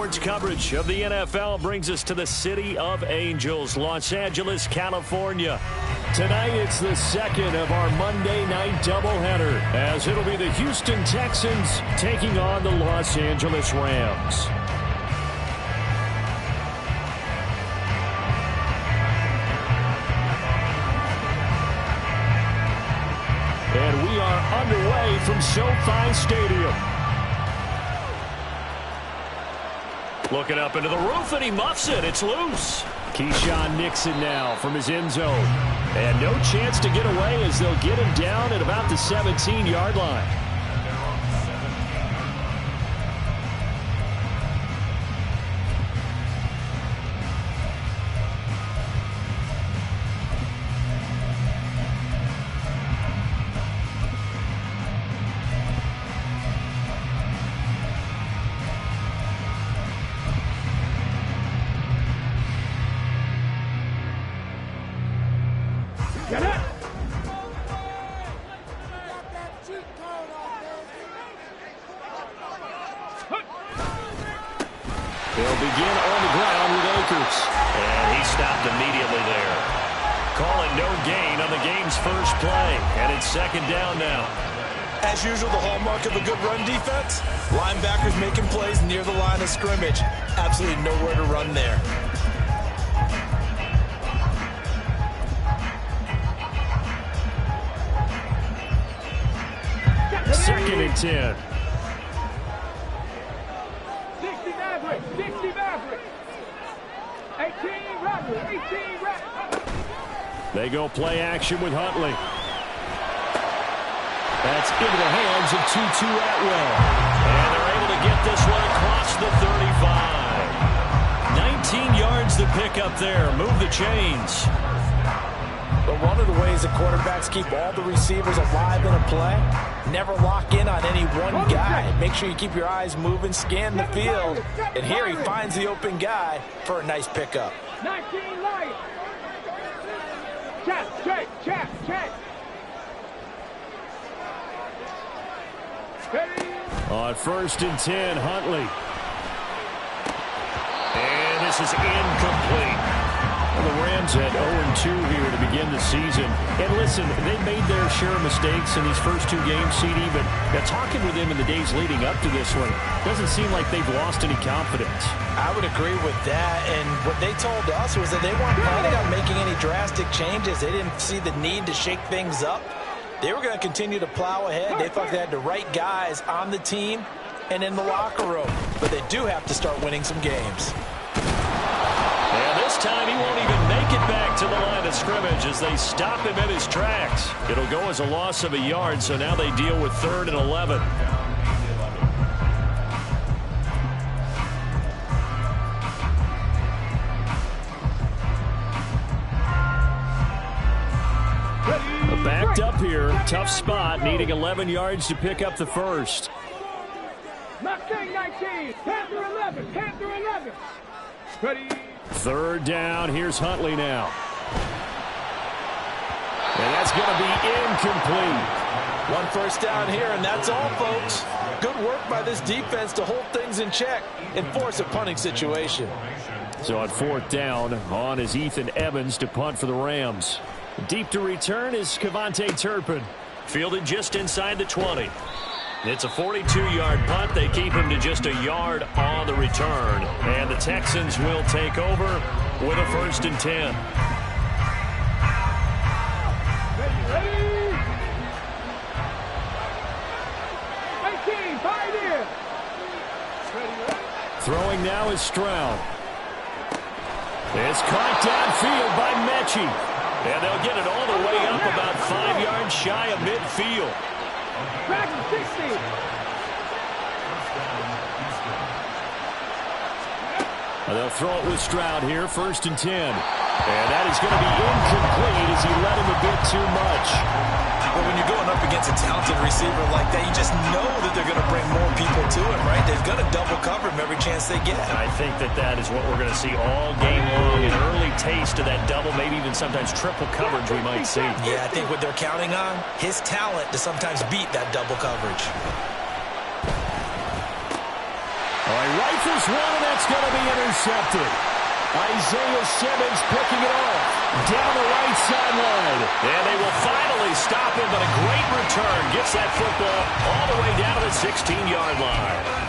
sports coverage of the NFL brings us to the City of Angels, Los Angeles, California. Tonight, it's the second of our Monday night doubleheader, as it'll be the Houston Texans taking on the Los Angeles Rams. And we are underway from SoFi Stadium. Looking up into the roof, and he muffs it. It's loose. Keyshawn Nixon now from his end zone. And no chance to get away as they'll get him down at about the 17-yard line. They'll begin on the ground with Akers. And he stopped immediately there. Calling no gain on the game's first play. And it's second down now. As usual, the hallmark of a good run defense, linebackers making plays near the line of scrimmage. Absolutely nowhere to run there. Second and 10. 60 Maverick, 60 Maverick. 18 Rattler, 18 Rattler. They go play action with Huntley. That's into the hands of Tutu Atwell. And they're able to get this one across the 35. 19 yards to pick up there. Move the chains. But one of the ways that quarterbacks keep all the receivers alive in a play, never lock in on any one guy. Make sure you keep your eyes moving, scan the field. And here he finds the open guy for a nice pickup. 19 Lions. Check. On first and 10, Huntley. And this is incomplete. Well, the Rams had 0-2 here to begin the season. And listen, they made their share of mistakes in these first two games, CD, but talking with them in the days leading up to this one, doesn't seem like they've lost any confidence. I would agree with that, and what they told us was that they weren't planning on making any drastic changes. They didn't see the need to shake things up. They were going to continue to plow ahead. They thought they had the right guys on the team and in the locker room, but they do have to start winning some games. And this time he won't even make it back to the line of scrimmage as they stop him in his tracks. It'll go as a loss of a yard, so now they deal with 3rd and 11. Backed up here, tough spot, needing 11 yards to pick up the first. Mustang 19, Panther 11, Panther 11. Ready. 3rd down, here's Huntley now. And that's going to be incomplete. One first down here, and that's all, folks. Good work by this defense to hold things in check and force a punting situation. So on 4th down, on is Ethan Evans to punt for the Rams. Deep to return is Kevontae Turpin. Fielded just inside the 20. It's a 42-yard punt. They keep him to just a yard on the return. And the Texans will take over with a 1st and 10. Ready. 18, 5 in. Ready. Throwing now is Stroud. It's caught downfield by Mechie. And they'll get it all the way up about 5 yards shy of midfield. Dragon 60. They'll throw it with Stroud here, 1st and 10. And that is going to be incomplete as he led him a bit too much. Well, when you're going up against a talented receiver like that, you just know that they're going to bring more people to him, right? They're going to double cover him every chance they get. And I think that is what we're going to see all game long. An early taste of that double, maybe even sometimes triple coverage we might see. Yeah, I think what they're counting on, his talent to sometimes beat that double coverage. All right, rifles one, and that's It's going to be intercepted. Isaiah Simmons picking it off down the right sideline. And they will finally stop him, but a great return gets that football all the way down to the 16-yard line.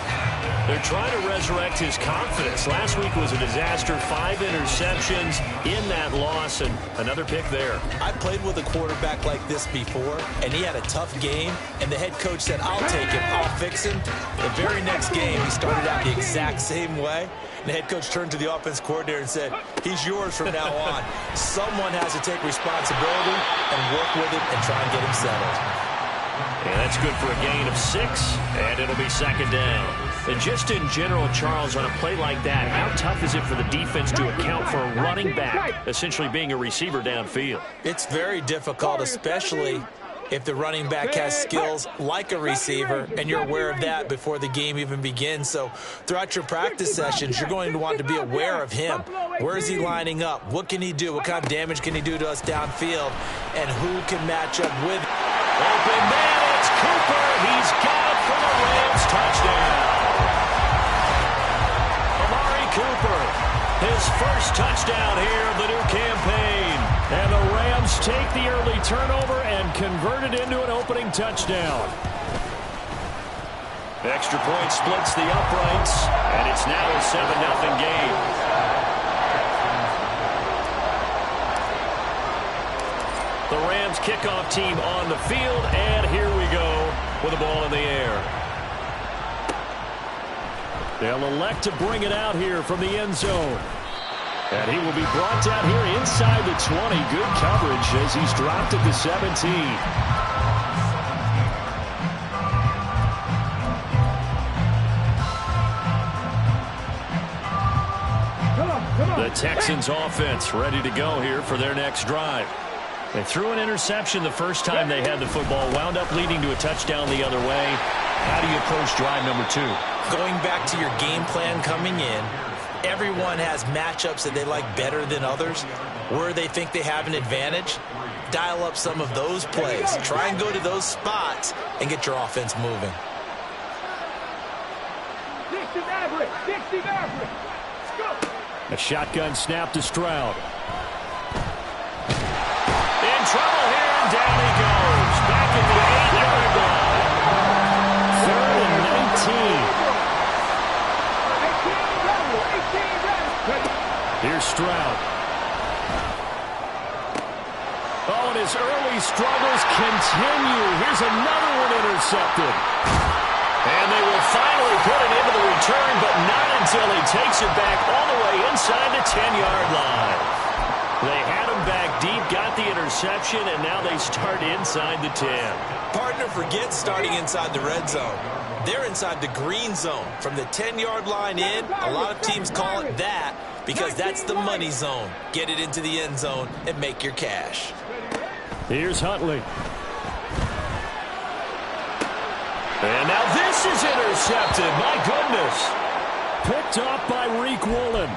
They're trying to resurrect his confidence. Last week was a disaster. 5 interceptions in that loss, and another pick there. I played with a quarterback like this before, and he had a tough game, and the head coach said, I'll take him, I'll fix him. The very next game, he started out the exact same way. And the head coach turned to the offense coordinator and said, he's yours from now on. Someone has to take responsibility and work with him and try and get him settled. And that's good for a gain of 6, and it'll be second down. And just in general, Charles, on a play like that, how tough is it for the defense to account for a running back essentially being a receiver downfield? It's very difficult, especially if the running back has skills like a receiver, and you're aware of that before the game even begins. So throughout your practice sessions, you're going to want to be aware of him. Where is he lining up? What can he do? What kind of damage can he do to us downfield? And who can match up with him? Open man, it's Cooper. He's got it for the Rams. Touchdown. Amari Cooper, his first touchdown here of the new campaign. And the Rams take the early turnover and convert it into an opening touchdown. Extra point splits the uprights, and it's now a 7-0 game. The Rams kickoff team on the field, and here we go with the ball in the air. They'll elect to bring it out here from the end zone. And he will be brought down here inside the 20. Good coverage as he's dropped at the 17. The Texans offense ready to go here for their next drive. They threw an interception the first time they had the football, wound up leading to a touchdown the other way. How do you approach drive number 2? Going back to your game plan coming in, everyone has matchups that they like better than others. Where they think they have an advantage, dial up some of those plays. Try and go to those spots and get your offense moving. Dixie Maverick. Dixie Maverick. Let's go. A shotgun snap to Stroud. In trouble here, and down he goes. Back at the 8-yard line. 3rd and 19. Here's Stroud. Oh, and his early struggles continue. Here's another one intercepted. And they will finally put it into the return, but not until he takes it back all the way inside the 10-yard line. They had him back deep, got the interception, and now they start inside the 10. Partner, forget starting inside the red zone. They're inside the green zone. From the 10-yard line in, a lot of teams call it that because that's the money zone. Get it into the end zone and make your cash. Here's Huntley. And now this is intercepted. My goodness. Picked off by Reek Woolen.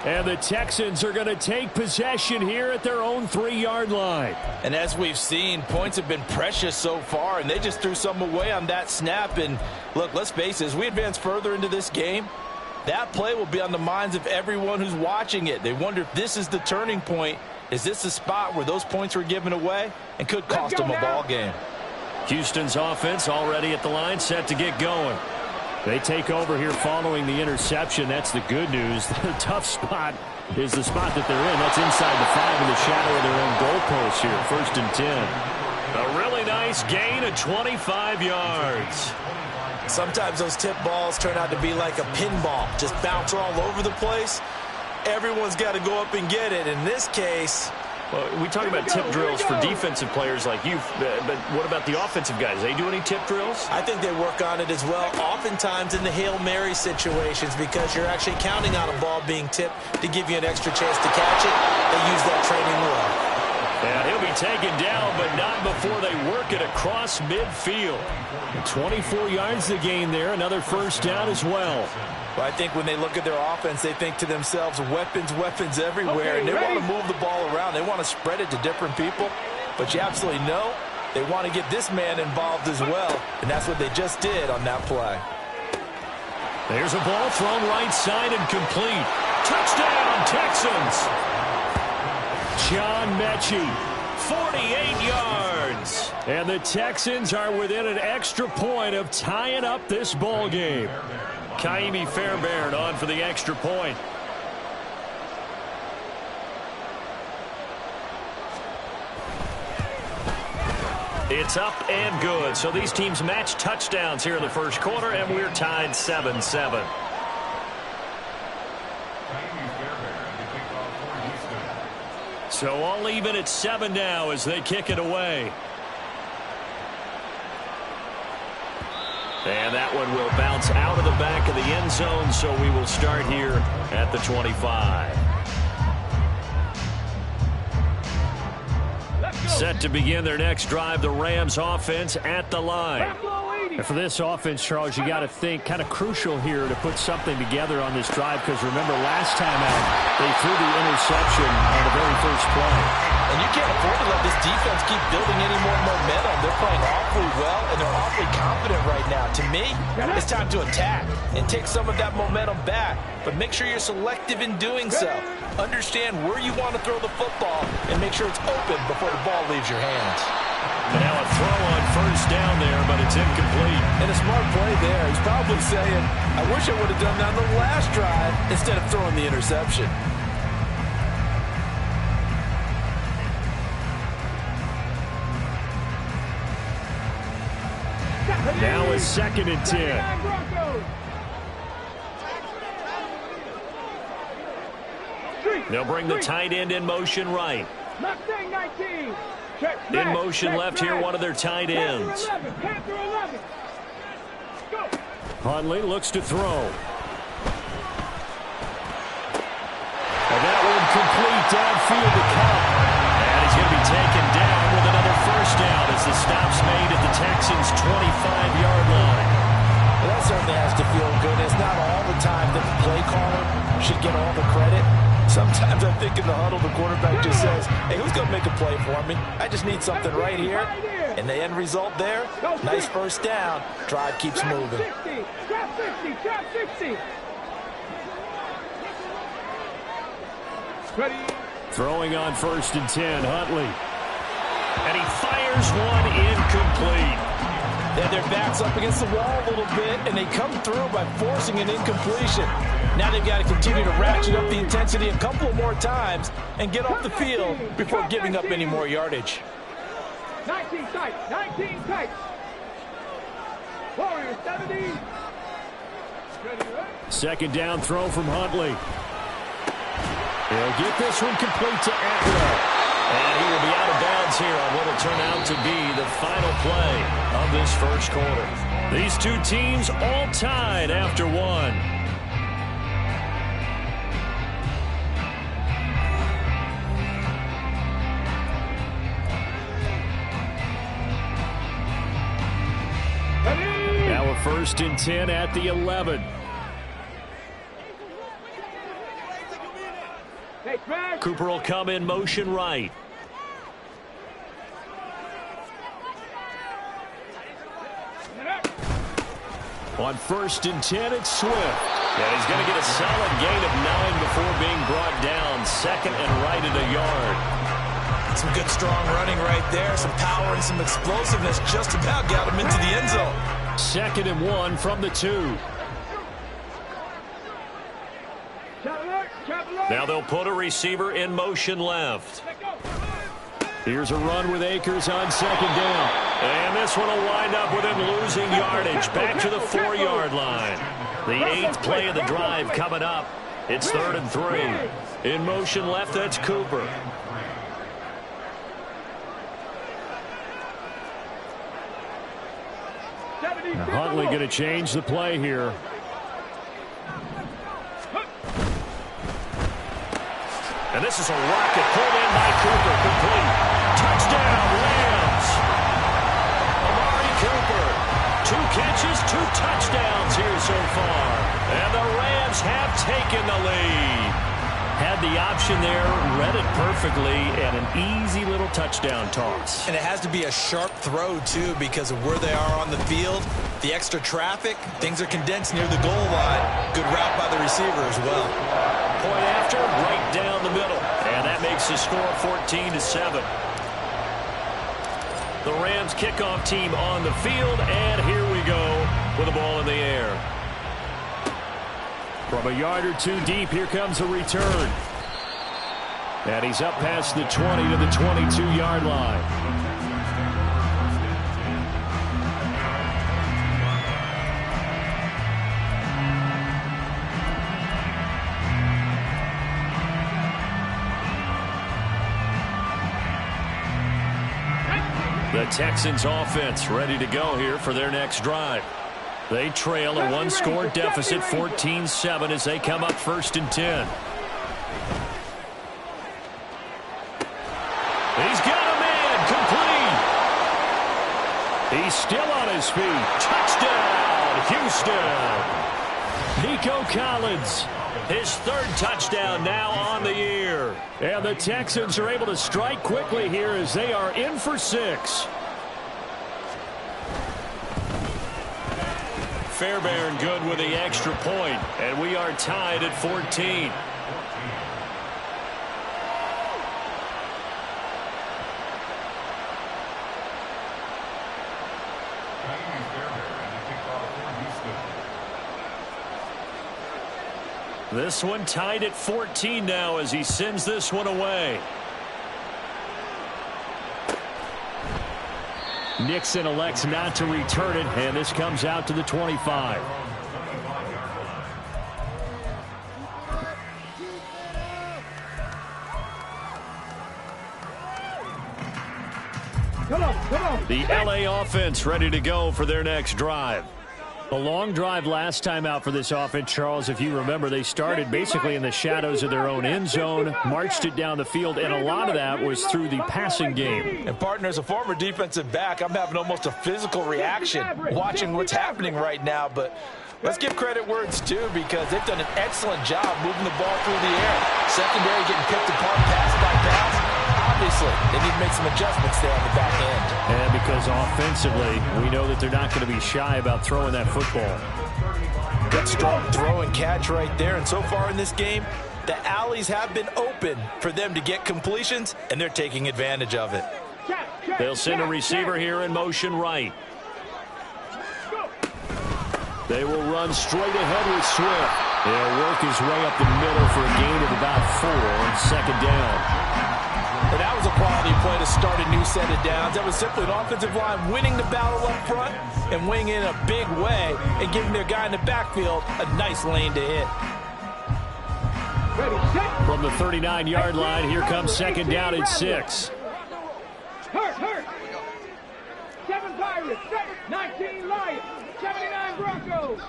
And the Texans are going to take possession here at their own 3-yard line. And as we've seen, points have been precious so far, and they just threw some away on that snap. And look, let's face it, as we advance further into this game, that play will be on the minds of everyone who's watching it. They wonder if this is the turning point. Is this the spot where those points were given away and could cost them a ball game? Houston's offense already at the line, set to get going. They take over here following the interception. That's the good news. The tough spot is the spot that they're in. That's inside the 5 in the shadow of their own goalpost here. 1st and 10. A really nice gain of 25 yards. Sometimes those tip balls turn out to be like a pinball. Just bounce all over the place. Everyone's got to go up and get it. In this case, well, we talk about tip drills for defensive players like you, but what about the offensive guys? They do any tip drills? I think they work on it as well, oftentimes in the Hail Mary situations, because you're actually counting on a ball being tipped to give you an extra chance to catch it. They use that training well. And he'll be taken down, but not before they work it across midfield. 24 yards to gain there, another first down as well. Well, I think when they look at their offense, they think to themselves, weapons, weapons everywhere, and they want to move the ball around. They want to spread it to different people, but you absolutely know they want to get this man involved as well, and that's what they just did on that play. There's a ball thrown right side and complete. Touchdown, Texans. John Mechie, 48 yards. And the Texans are within an extra point of tying up this ball game. Kaimi Fairbairn on for the extra point. It's up and good. So these teams match touchdowns here in the first quarter, and we're tied 7-7. So all even at 7 now as they kick it away. And that one will bounce out of the back of the end zone, so we will start here at the 25. Set to begin their next drive, the Rams offense at the line. And for this offense, Charles, you got to think kind of crucial here to put something together on this drive, because remember last time out they threw the interception on the very first play. And you can't afford to let this defense keep building any more momentum. They're playing awfully well, and they're awfully confident right now. To me, it's time to attack and take some of that momentum back. But make sure you're selective in doing so. Understand where you want to throw the football and make sure it's open before the ball leaves your hands. And now a throw on first down there, but it's incomplete. And a smart play there. He's probably saying, I wish I would have done that on the last drive instead of throwing the interception. Now it's 2nd and 10. They'll bring the tight end in motion right. In motion left here, one of their tight ends. Huntley looks to throw. And that one complete downfield to Cup. And he's going to be taken down with another first down as the stop's made at the Texans' 25-yard line. Well, that certainly has to feel good. It's not all the time that the play caller should get all the credit. Sometimes I think in the huddle, the quarterback just says, hey, who's going to make a play for me? I just need something right here. And the end result there, nice first down. Drive keeps moving. Trap 60, trap 60. Ready. Throwing on 1st and 10, Huntley. And he fires one incomplete. They had their backs up against the wall a little bit, and they come through by forcing an incompletion. Now they've got to continue to ratchet up the intensity a couple of more times and get off the field before giving up any more yardage. 19 tight, 19 tight. Warriors 70. 2nd down throw from Huntley. He'll get this one complete to Atwell. And he will be out of bounds here on what will turn out to be the final play of this first quarter. These two teams all tied after one. Now a 1st and 10 at the 11. Cooper will come in motion right. On 1st and 10, it's Swift. And he's going to get a solid gain of 9 before being brought down. 2nd and right at a yard. Some good strong running right there. Some power and some explosiveness just about got him into the end zone. 2nd and 1 from the 2. Now they'll put a receiver in motion left. Here's a run with Akers on 2nd down. And this one will wind up with him losing yardage back to the 4-yard line. The 8th play of the drive coming up. It's 3rd and 3. In motion left, that's Cooper. Now Huntley going to change the play here. And this is a rocket pulled in by Cooper. Complete. Touchdown, Rams. Amari Cooper. 2 catches, 2 touchdowns here so far. And the Rams have taken the lead. Had the option there, read it perfectly, and an easy little touchdown toss. And it has to be a sharp throw, too, because of where they are on the field, the extra traffic, things are condensed near the goal line. Good route by the receiver as well. Point after, right down the middle. And that makes the score 14-7. The Rams kickoff team on the field, and here we go with the ball in the air. From a yard or two deep, here comes a return. And he's up past the 20 to the 22-yard line. The Texans offense ready to go here for their next drive. They trail a one-score deficit, 14-7, as they come up 1st and 10. He's got a man, complete. He's still on his feet. Touchdown, Houston. Nico Collins, his 3rd touchdown now on the year. And the Texans are able to strike quickly here as they are in for 6. Fairbairn good with the extra point, and we are tied at 14. This one tied at 14 now as he sends this one away. Nixon elects not to return it, and this comes out to the 25. Come on. The LA offense ready to go for their next drive. A long drive last time out for this offense, Charles. If you remember, they started basically in the shadows of their own end zone, marched it down the field, and a lot of that was through the passing game. And, partner, as a former defensive back, I'm having almost a physical reaction watching what's happening right now. But let's give credit where it's due, because they've done an excellent job moving the ball through the air. Secondary getting picked apart pass by pass. Obviously, they need to make some adjustments there on the back end. And because offensively, we know that they're not going to be shy about throwing that football. Good strong throw and catch right there. And so far in this game, the alleys have been open for them to get completions, and they're taking advantage of it. They'll send a receiver here in motion right. They will run straight ahead with Swift. They'll work his way up the middle for a gain of about 4 on 2nd down. And that was a quality play to start a new set of downs. That was simply an offensive line winning the battle up front and winning in a big way and giving their guy in the backfield a nice lane to hit. From the 39-yard line, here comes 2nd down and 6. Hurt. 7 Pirates, 19 Lions, 79 Broncos.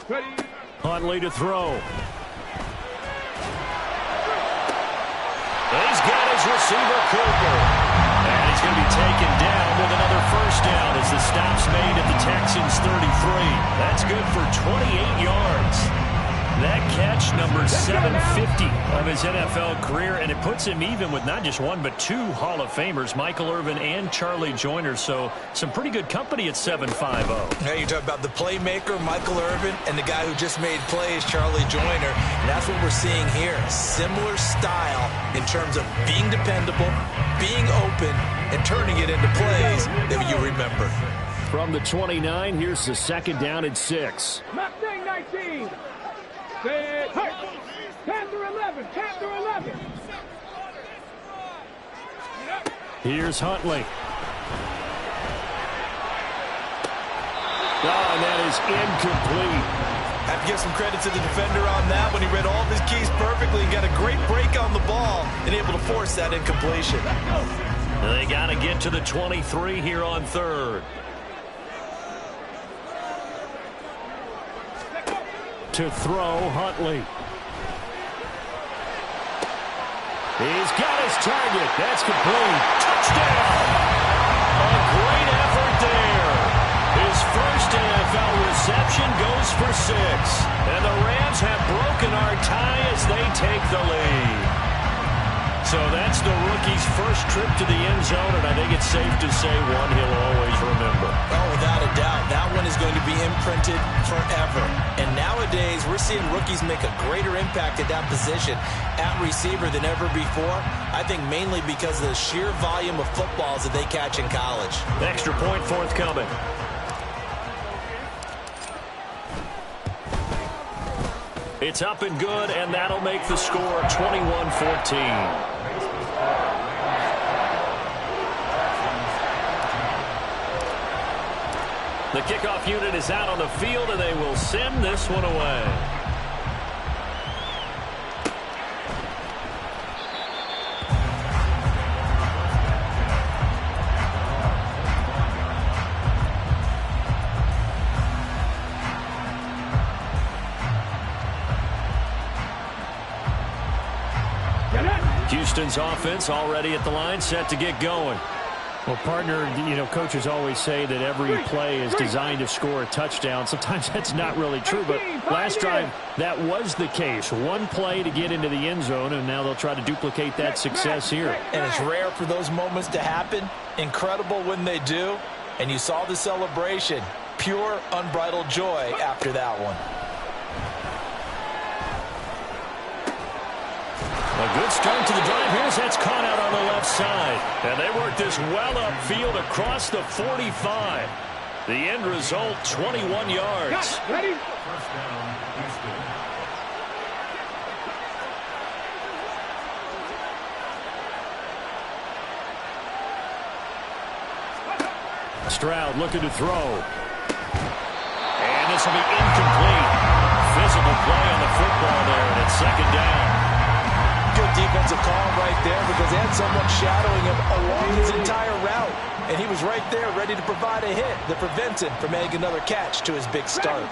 Ready. Huntley to throw. He's got his receiver, Cooper. And he's going to be taken down with another 1st down as the stop's made at the Texans' 33. That's good for 28 yards. That catch, number 750 of his NFL career, and it puts him even with not just 1 but 2 Hall of Famers, Michael Irvin and Charlie Joyner. So some pretty good company at 750. Now you talk about the playmaker, Michael Irvin, and the guy who just made plays, Charlie Joyner. And that's what we're seeing here. Similar style in terms of being dependable, being open, and turning it into plays that you remember. From the 29, here's the 2nd down and 6. Mustang 19. Panther 11. Here's Huntley. Oh, and that is incomplete. Have to give some credit to the defender on that when he read all of his keys perfectly and got a great break on the ball and able to force that incompletion. They got to get to the 23 here on 3rd. To throw, Huntley. He's got his target. That's complete. Touchdown! A great effort there. His first NFL reception goes for 6. And the Rams have broken our tie as they take the lead. So that's the rookie's first trip to the end zone, and I think it's safe to say one he'll always remember. Oh, without a doubt. That one is going to be imprinted forever. And nowadays, we're seeing rookies make a greater impact at that position at receiver than ever before. I think mainly because of the sheer volume of footballs that they catch in college. Extra point forthcoming. It's up and good, and that'll make the score 21-14. The kickoff unit is out on the field, and they will send this one away. Houston's offense already at the line, set to get going. Well, partner, coaches always say that every play is designed to score a touchdown. Sometimes that's not really true, but last drive, that was the case. One play to get into the end zone, and now they'll try to duplicate that success here. And it's rare for those moments to happen. Incredible when they do. And you saw the celebration. Pure, unbridled joy after that one. A good start to the drive. Here's that's caught out on the left side. And they work this well upfield across the 45. The end result, 21 yards. Ready? Stroud looking to throw. And this will be incomplete. Physical play on the football there, and it's second down. Good defensive call right there because they had someone shadowing him along his entire route. And he was right there ready to provide a hit that prevents him from making another catch to his big start.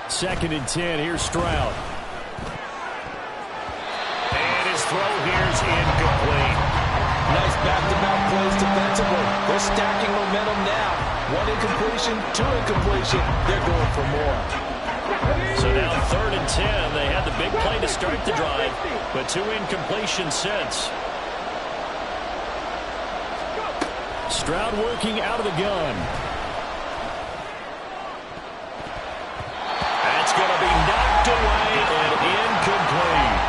Second and 10, here's Stroud. And his throw here's incomplete. Nice back-to-back plays defensively. They're stacking momentum now. One incompletion, two incompletion. They're going for more. So now third and 10. They had the big play to start the drive, but two incompletions since. Stroud working out of the gun. That's going to be knocked away and incomplete.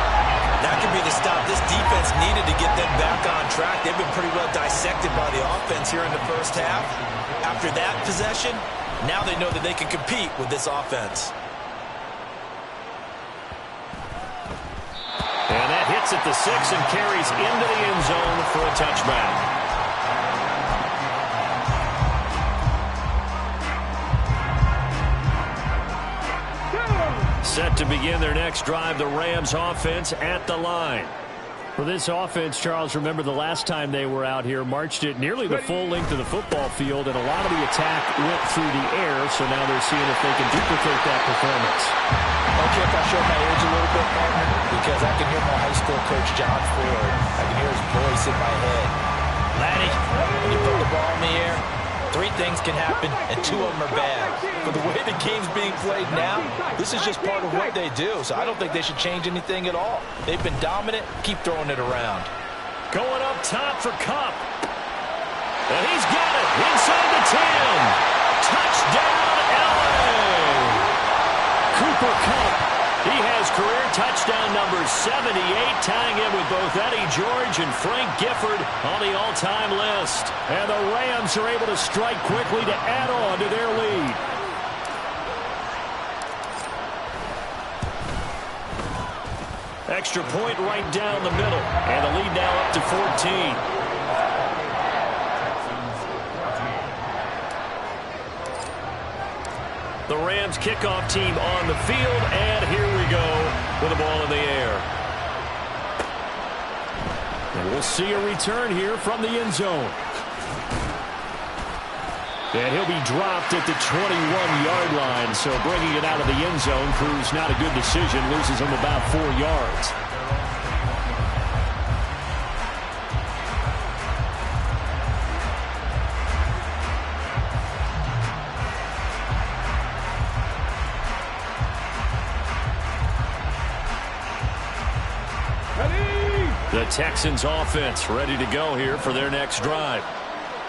That could be the stop this defense needed to get them back on track. They've been pretty well dissected by the offense here in the first half. After that possession, now they know that they can compete with this offense. And that hits at the 6 and carries into the end zone for a touchback. Set to begin their next drive, the Rams offense at the line. For this offense, Charles, remember the last time they were out here, marched it nearly the full length of the football field, and a lot of the attack went through the air, so now they're seeing if they can duplicate that performance. Okay, if I show my age a little bit, partner, because I can hear my high school coach, John Ford. I can hear his voice in my head. Laddie, when you put the ball in the air, three things can happen, and two of them are bad. But the way the game's being played now, this is just part of what they do. So I don't think they should change anything at all. They've been dominant. Keep throwing it around. Going up top for Kupp. And he's got it inside the 10. Touchdown, LA. Cooper Kupp. He has career touchdown number 78, tying in with both Eddie George and Frank Gifford on the all-time list. And the Rams are able to strike quickly to add on to their lead. Extra point right down the middle. And the lead now up to 14. The Rams kickoff team on the field, and here we go with the ball in the air. And we'll see a return here from the end zone. And he'll be dropped at the 21-yard line, so bringing it out of the end zone proves not a good decision, loses him about 4 yards. The Texans offense ready to go here for their next drive.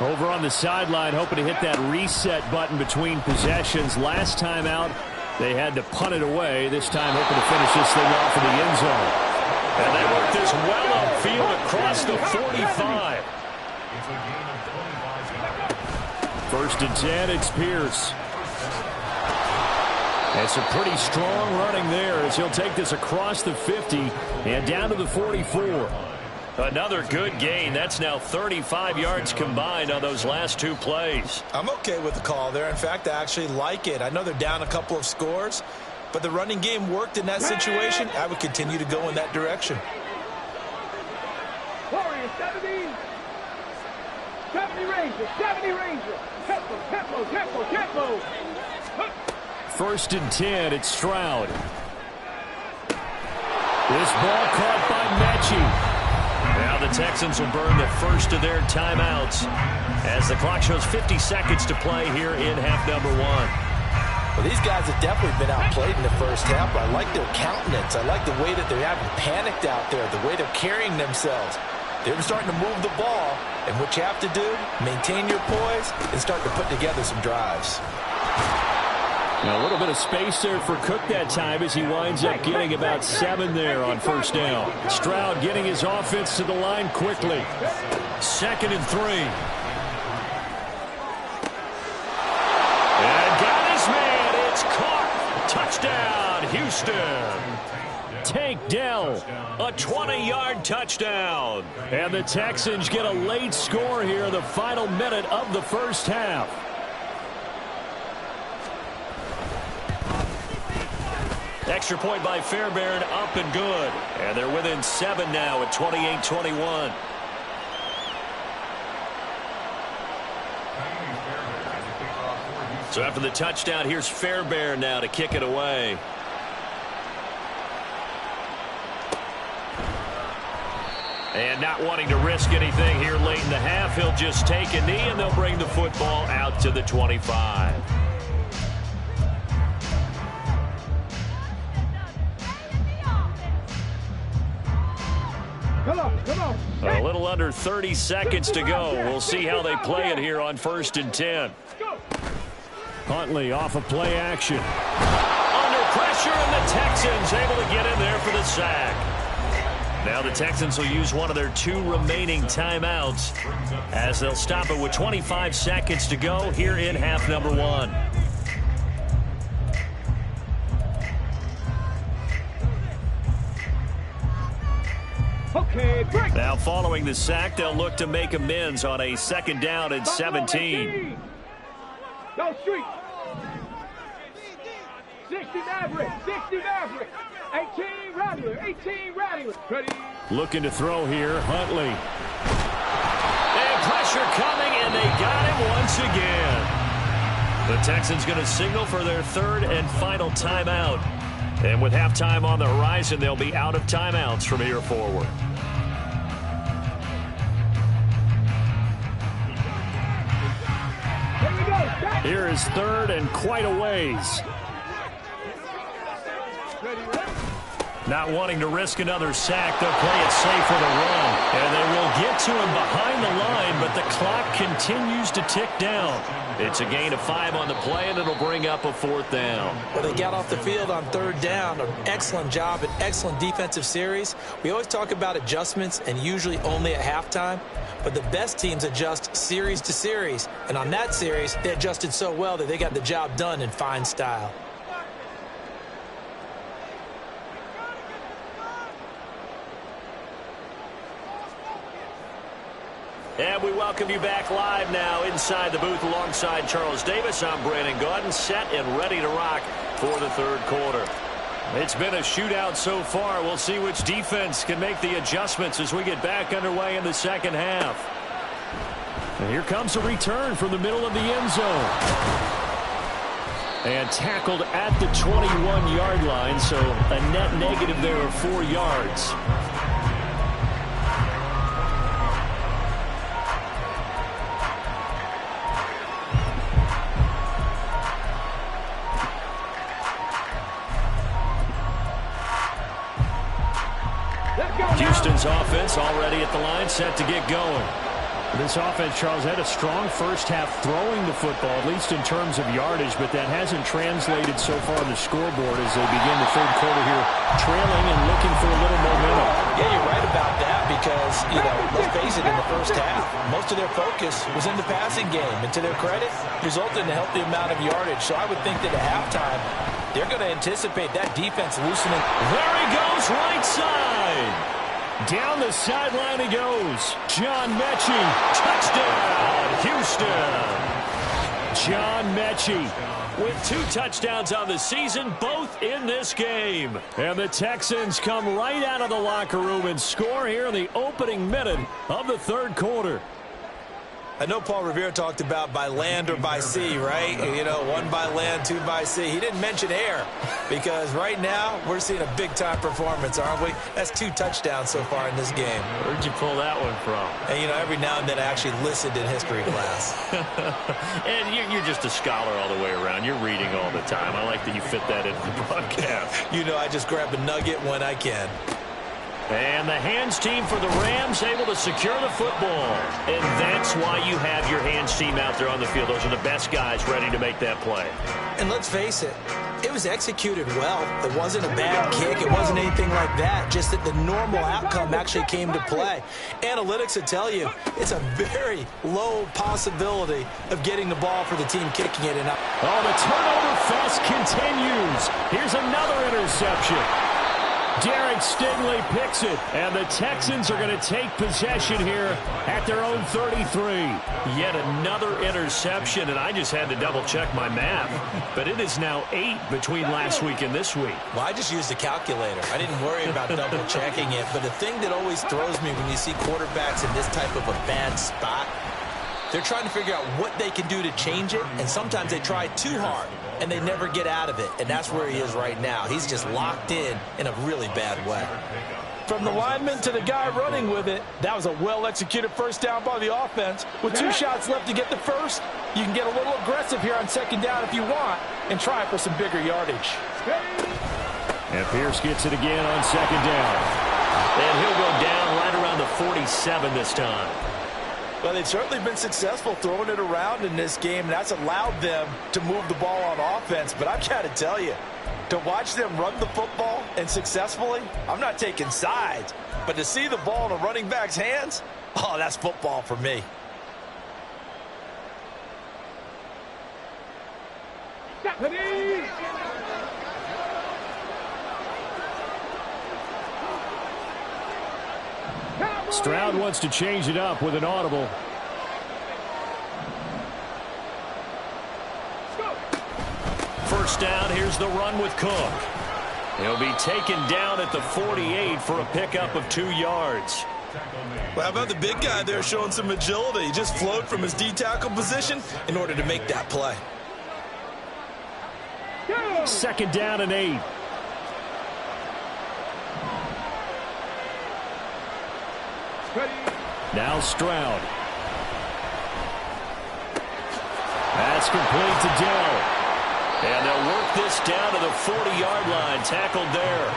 Over on the sideline, hoping to hit that reset button between possessions. Last time out, they had to punt it away. This time, hoping to finish this thing off in the end zone. And they work this well upfield across the 45. First and 10, it's Pierce. It's a pretty strong running there as he'll take this across the 50 and down to the 44. Another good gain. That's now 35 yards combined on those last two plays. I'm okay with the call there. In fact, I actually like it. I know they're down a couple of scores, but the running game worked in that situation. I would continue to go in that direction. Warriors, 70. 70 Rangers, 70 Rangers. Tempo, tempo, tempo, tempo. First and 10, it's Stroud. This ball caught by Mechie. Now the Texans will burn the first of their timeouts as the clock shows 50 seconds to play here in half number one. Well, these guys have definitely been outplayed in the first half, but I like their countenance. I like the way that they haven't panicked out there, the way they're carrying themselves. They're starting to move the ball, and what you have to do, maintain your poise and start to put together some drives. Now a little bit of space there for Cook that time as he winds up getting about 7 there on first down. Stroud getting his offense to the line quickly. Second and 3. And got his man. It's caught. Touchdown, Houston. Tank Dell. A 20-yard touchdown. And the Texans get a late score here in the final minute of the first half. Extra point by Fairbairn, up and good. And they're within 7 now at 28-21. So after the touchdown, here's Fairbairn now to kick it away. And not wanting to risk anything here late in the half, he'll just take a knee and they'll bring the football out to the 25. Come on, come on. A little under 30 seconds to go. We'll see how they play it here on first and 10. Huntley off of play action. Under pressure, and the Texans able to get in there for the sack. Now the Texans will use one of their 2 remaining timeouts as they'll stop it with 25 seconds to go here in half number 1. Okay, break. Now following the sack, they'll look to make amends on a second down and 17. Go street. 60 Maverick, 60 Maverick. 18 Rattler, 18 Rattler. Ready. Looking to throw here, Huntley. And pressure coming, and they got him once again. The Texans going to signal for their 3rd and final timeout. And with halftime on the horizon, they'll be out of timeouts from here forward. Here is 3rd and quite a ways. Not wanting to risk another sack, they'll play it safe with a run. And they will get to him behind the line, but the clock continues to tick down. It's a gain of 5 on the play, and it'll bring up a 4th down. Well, they got off the field on 3rd down. An excellent job, an excellent defensive series. We always talk about adjustments, and usually only at halftime. But the best teams adjust series to series. And on that series, they adjusted so well that they got the job done in fine style. And we welcome you back live now inside the booth alongside Charles Davis. I'm Brandon Gaudin, set and ready to rock for the 3rd quarter. It's been a shootout so far. We'll see which defense can make the adjustments as we get back underway in the second half. And here comes a return from the middle of the end zone. And tackled at the 21-yard line, so a net negative there of 4 yards. Let's go. Houston's offense already at the line, set to get going. This offense, Charles, had a strong first half throwing the football, at least in terms of yardage, but that hasn't translated so far on the scoreboard as they begin the third quarter here, trailing and looking for a little momentum. Yeah, you're right about that because, let's face it, in the first half, most of their focus was in the passing game. And to their credit, resulted in a healthy amount of yardage. So I would think that at halftime, they're going to anticipate that defense loosening. There he goes, right side. Down the sideline he goes. John Mechie, touchdown, Houston. John Mechie with 2 touchdowns on the season, both in this game. And the Texans come right out of the locker room and score here in the opening minute of the third quarter. I know Paul Revere talked about by land or by sea, right? 1 by land, 2 by sea. He didn't mention air because right now we're seeing a big-time performance, aren't we? That's 2 touchdowns so far in this game. Where'd you pull that one from? And, every now and then I actually listened in history class. And you're just a scholar all the way around. You're reading all the time. I like that you fit that into the broadcast. I just grab a nugget when I can. And the hands team for the Rams able to secure the football. And that's why you have your hands team out there on the field. Those are the best guys ready to make that play. And let's face it, it was executed well. It wasn't a bad kick. It wasn't anything like that. Just that the normal outcome actually came to play. Analytics will tell you it's a very low possibility of getting the ball for the team kicking it. And the turnover fest continues. Here's another interception. Derek Stingley picks it, and the Texans are going to take possession here at their own 33. Yet another interception, and I just had to double-check my math. But it is now 8 between last week and this week. Well, I just used a calculator. I didn't worry about double-checking it. But the thing that always throws me when you see quarterbacks in this type of a bad spot, they're trying to figure out what they can do to change it, and sometimes they try too hard, and they never get out of it. And that's where he is right now. He's just locked in a really bad way. From the lineman to the guy running with it, that was a well-executed first down by the offense. With 2 shots left to get the first, you can get a little aggressive here on second down if you want and try for some bigger yardage. And Pierce gets it again on second down. And he'll go down right around the 47 this time. Well, they've certainly been successful throwing it around in this game, and that's allowed them to move the ball on offense. But I've got to tell you, to watch them run the football and successfully, I'm not taking sides. But to see the ball in a running back's hands, that's football for me. Stroud wants to change it up with an audible. First down, here's the run with Cook. He'll be taken down at the 48 for a pickup of 2 yards. Well, how about the big guy there showing some agility? He just flowed from his D-tackle position in order to make that play. Second down and 8. Now Stroud. That's complete to Dell. And they'll work this down to the 40-yard line. Tackled there.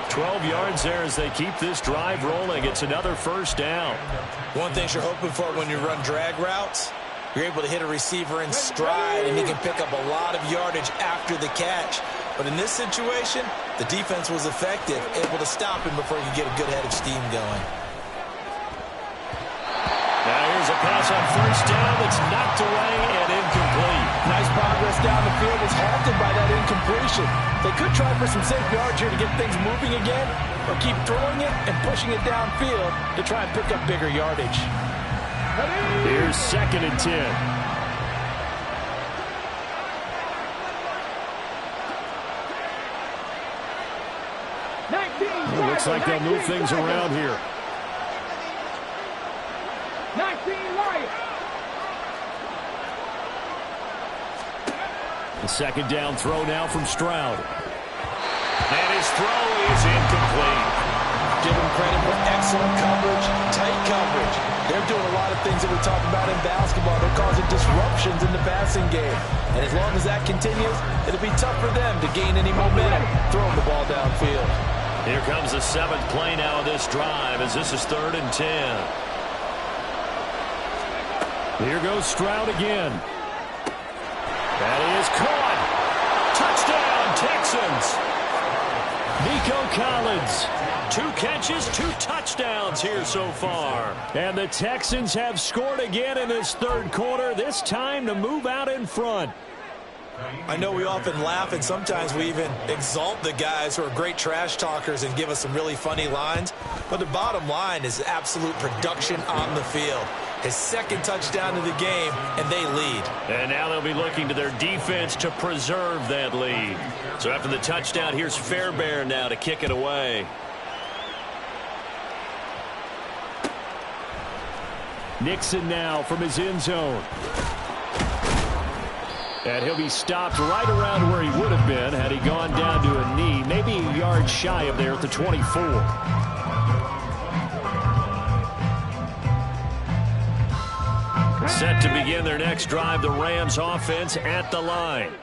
12 yards there as they keep this drive rolling. It's another first down. One thing you're hoping for when you run drag routes, you're able to hit a receiver in stride, and he can pick up a lot of yardage after the catch. But in this situation, the defense was effective, able to stop him before he could get a good head of steam going. Now here's a pass on first down that's knocked away and incomplete. Nice progress down the field was halted by that incompletion. They could try for some safe yards here to get things moving again, or keep throwing it and pushing it downfield to try and pick up bigger yardage. Here's second and 10. It looks like they'll move things around here. 19 right. The second down throw now from Stroud. And his throw is incomplete. Give him credit for excellent coverage, tight coverage. They're doing a lot of things that we talk about in basketball. They're causing disruptions in the passing game. And as long as that continues, it'll be tough for them to gain any momentum throwing the ball downfield. Here comes the 7th play now of this drive as this is 3rd and 10. Here goes Stroud again. That is caught. Touchdown, Texans. Nico Collins. 2 catches, 2 touchdowns here so far. And the Texans have scored again in this 3rd quarter, this time to move out in front. I know we often laugh, and sometimes we even exalt the guys who are great trash talkers and give us some really funny lines. But the bottom line is absolute production on the field. His 2nd touchdown of the game, and they lead. And now they'll be looking to their defense to preserve that lead. So after the touchdown, here's Fairbairn now to kick it away. Nixon now from his end zone. And he'll be stopped right around where he would have been had he gone down to a knee, maybe a yard shy of there at the 24. Set to begin their next drive, the Rams offense at the line.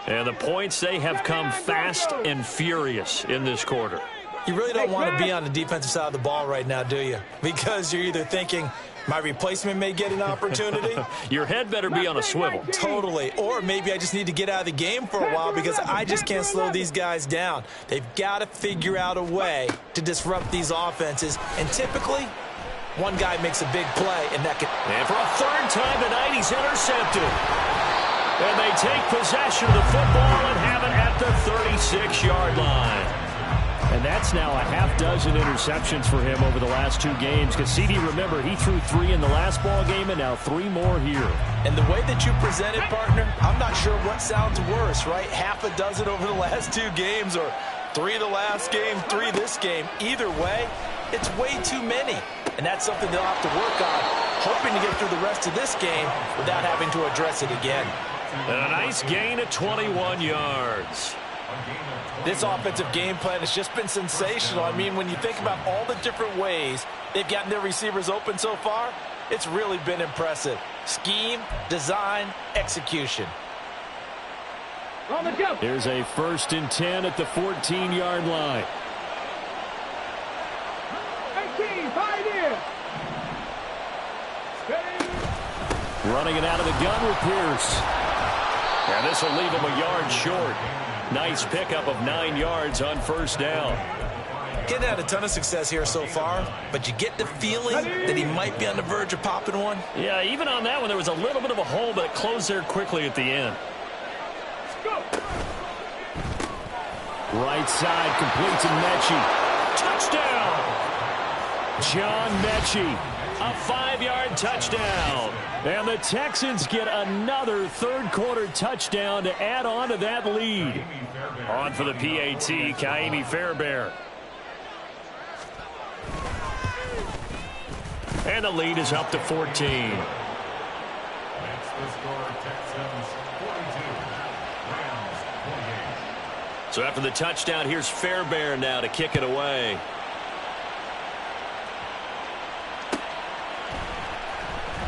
And the points, they have come fast and furious in this quarter. You really don't want to be on the defensive side of the ball right now, do you? Because you're either thinking, my replacement may get an opportunity. Your head better be on a swivel. Totally. Or maybe I just need to get out of the game for a while because I just can't slow these guys down. They've got to figure out a way to disrupt these offenses. And typically, one guy makes a big play, and that can... And for a 3rd time tonight, he's intercepted. And they take possession of the football and have it at the 36-yard line. And that's now a half dozen interceptions for him over the last 2 games. Because, CD, remember, he threw 3 in the last ball game and now 3 more here. And the way that you present it, partner, I'm not sure what sounds worse, right? Half a dozen over the last 2 games or 3 the last game, 3 this game. Either way, it's way too many. And that's something they'll have to work on, hoping to get through the rest of this game without having to address it again. And a nice gain of 21 yards. This offensive game plan has just been sensational. I mean, when you think about all the different ways they've gotten their receivers open so far, it's really been impressive. Scheme, design, execution. Here's a 1st and 10 at the 14-yard line. 18, 5 in. Running it out of the gun with Pierce. And this will leave him a yard short. Nice pickup of 9 yards on 1st down. Getting had a ton of success here so far, but you get the feeling that he might be on the verge of popping one. Yeah, even on that one, there was a little bit of a hole, but it closed there quickly at the end. Right side complete to Mechie. Touchdown! John Mechie. A 5-yard touchdown. And the Texans get another 3rd quarter touchdown to add on to that lead. On for the PAT, Kaimi Fairbairn. And the lead is up to 14. So after the touchdown, here's Fairbairn now to kick it away.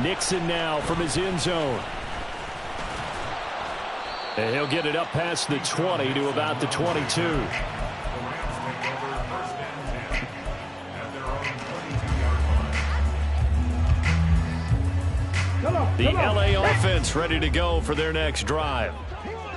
Nixon now from his end zone. And he'll get it up past the 20 to about the 22. The LA offense ready to go for their next drive.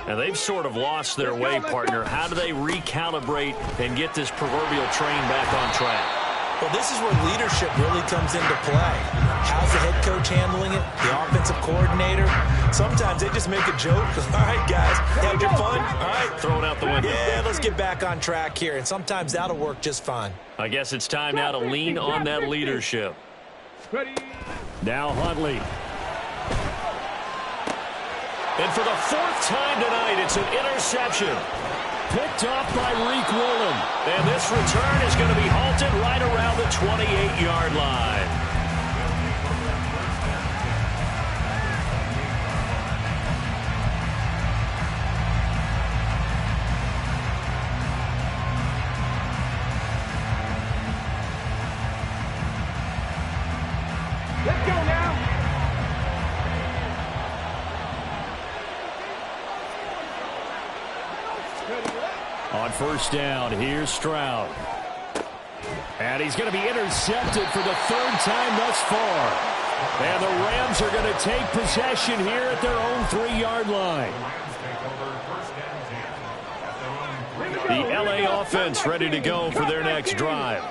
And they've sort of lost their way, partner. How do they recalibrate and get this proverbial train back on track? Well, this is where leadership really comes into play. How's the head coach handling it? The offensive coordinator? Sometimes they just make a joke. All right, guys, had your fun? All right. Throw it out the window. Yeah, let's get back on track here. And sometimes that'll work just fine. I guess it's time now to lean on that leadership. Now Huntley. And for the 4th time tonight, it's an interception. Picked off by Reek Woolen. And this return is going to be halted right around the 28-yard line. Let's go now. On 1st down, here's Stroud. And he's going to be intercepted for the third time thus far. And the Rams are going to take possession here at their own 3-yard line. The LA offense ready to go for their next drive.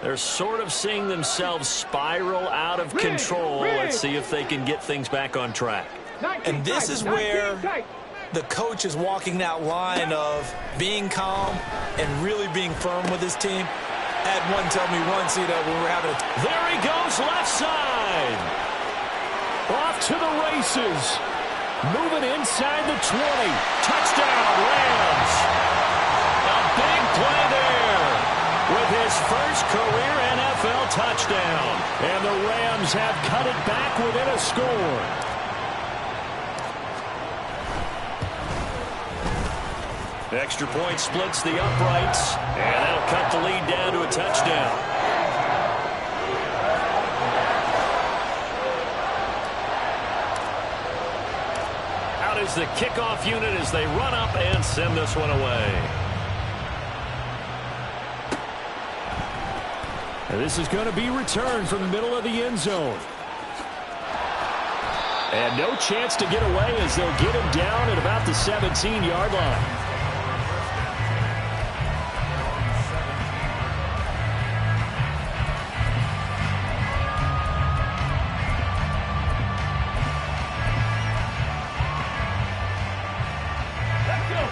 They're sort of seeing themselves spiral out of control. Let's see if they can get things back on track. And this is where the coach is walking that line of being calm and really being firm with his team. Had one tell me once, when we were having a... There he goes, left side. Off to the races. Moving inside the 20. Touchdown, Rams. A big play there with his first career NFL touchdown. And the Rams have cut it back within a score. Extra point splits the uprights, and that'll cut the lead down to a touchdown. Out is the kickoff unit as they run up and send this one away. And this is going to be returned from the middle of the end zone. And no chance to get away as they'll get him down at about the 17-yard line.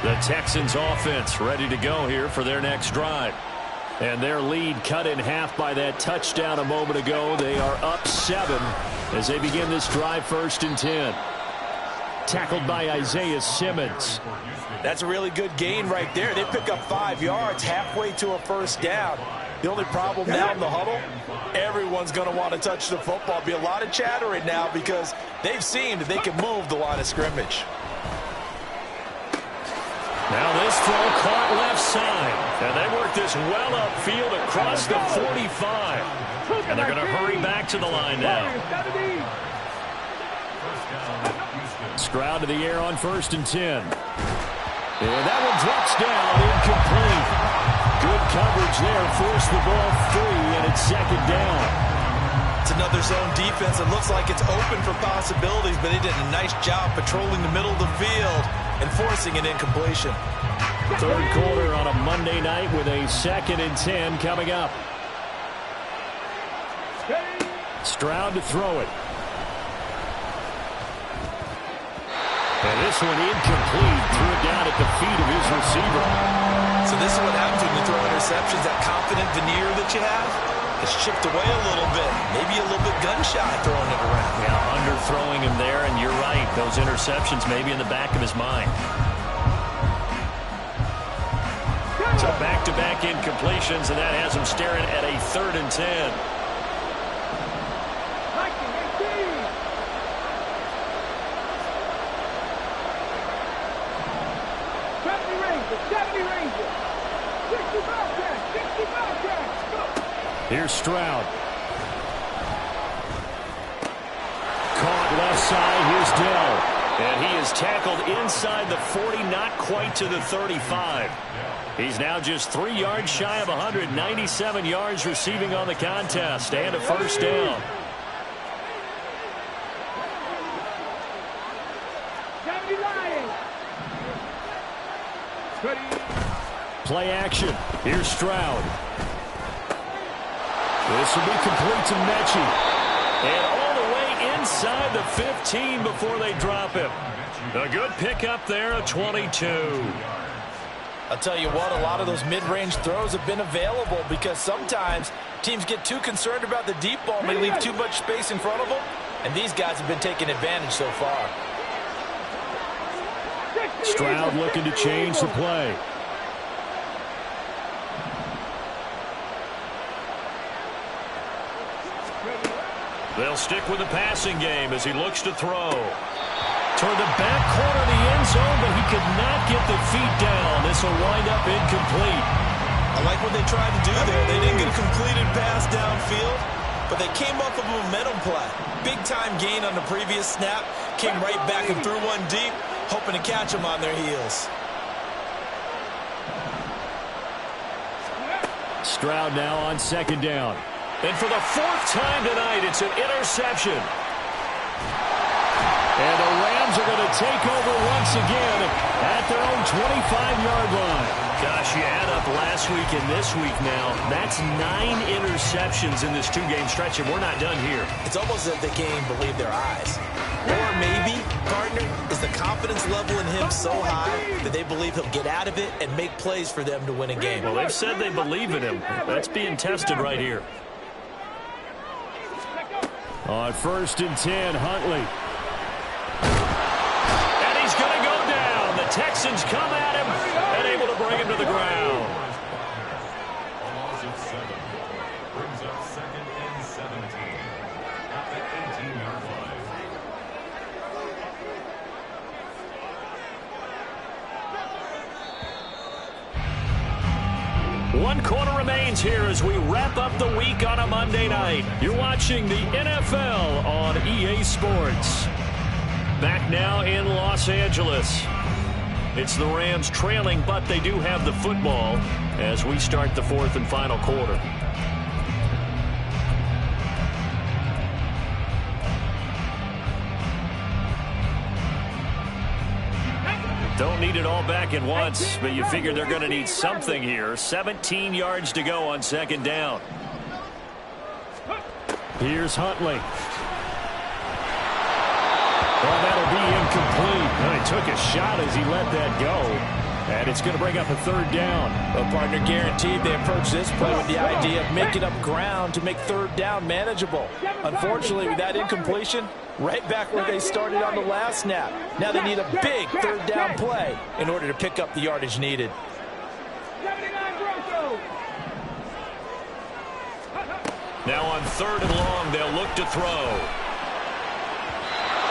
The Texans offense ready to go here for their next drive. And their lead cut in half by that touchdown a moment ago. They are up 7 as they begin this drive 1st and 10. Tackled by Isaiah Simmons. That's a really good gain right there. They pick up 5 yards halfway to a first down. The only problem now in the huddle, everyone's going to want to touch the football. Be a lot of chatter right now because they've seen that they can move the line of scrimmage. Now this throw caught left side. And they work this well upfield across the 45. And they're going to hurry back to the line now. Stroud to the air on 1st and 10. And that one drops down, incomplete. Good coverage there, forced the ball free, and it's 2nd down. It's another zone defense. It looks like it's open for possibilities, but they did a nice job patrolling the middle of the field and forcing an incompletion. 3rd quarter on a Monday night with a 2nd and 10 coming up. Stroud to throw it. And this one incomplete. Threw it down at the feet of his receiver. So this is what happens when you throw interceptions. That confident veneer that you have is chipped away a little bit. Maybe a little bit gun-shy throwing it around. Yeah, underthrowing him there, and you're right. Those interceptions may be in the back of his mind. So back-to-back incompletions, and that has him staring at a 3rd and 10. Here's Stroud. Caught left side. Here's Dell. And he is tackled inside the 40, not quite to the 35. He's now just 3 yards shy of 197 yards receiving on the contest and a 1st down. Play action. Here's Stroud. This will be complete to Mechie. And all the way inside the 15 before they drop him. A good pickup there, a 22. I'll tell you what, a lot of those mid-range throws have been available because sometimes teams get too concerned about the deep ball and they leave too much space in front of them, and these guys have been taking advantage so far. Stroud looking to change the play. They'll stick with the passing game as he looks to throw. Toward the back corner of the end zone, but he could not get the feet down. This will wind up incomplete. I like what they tried to do there. They didn't get a completed pass downfield, but they came up with a momentum play. Big-time gain on the previous snap. Came right back and threw one deep, hoping to catch them on their heels. Stroud now on second down. And for the fourth time tonight, it's an interception. And the Rams are going to take over once again at their own 25-yard line. Gosh, you add up last week and this week now. That's 9 interceptions in this two-game stretch, and we're not done here. It's almost as if they can't even believe their eyes. Or maybe, partner, is the confidence level in him so high that they believe he'll get out of it and make plays for them to win a game. Well, they've said they believe in him. That's being tested right here. On 1st and 10, Huntley. And he's going to go down. The Texans come at him and able to bring him to the ground. Loss of 7 brings up 2nd and 17 at the 18-yard line. One quarter remains here as we wrap up the week on a Monday night. You're watching the NFL on EA Sports. Back now in Los Angeles. It's the Rams trailing, but they do have the football as we start the fourth and final quarter. Don't need it all back at once, but you figure they're going to need something here. 17 yards to go on second down. Here's Huntley. Well, that'll be incomplete. Well, he took a shot as he let that go. And it's going to bring up a third down. Well, partner, guaranteed they approach this play with the idea of making up ground to make third down manageable. Unfortunately, with that incompletion, right back where they started on the last snap. Now they need a big third down play in order to pick up the yardage needed. Now on 3rd and long, they'll look to throw.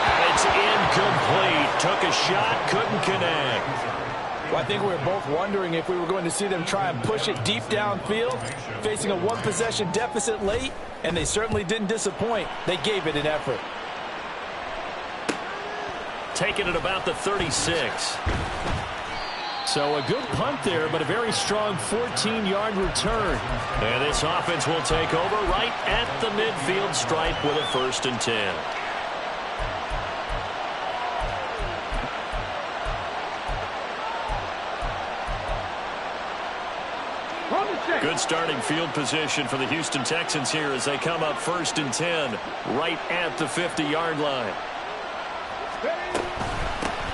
And it's incomplete. Took a shot, couldn't connect. Well, I think we were both wondering if we were going to see them try and push it deep downfield, facing a one-possession deficit late, and they certainly didn't disappoint. They gave it an effort. Taken at about the 36. So a good punt there, but a very strong 14-yard return. And this offense will take over right at the midfield stripe with a 1st and 10. Good starting field position for the Houston Texans here as they come up 1st and 10 right at the 50-yard line.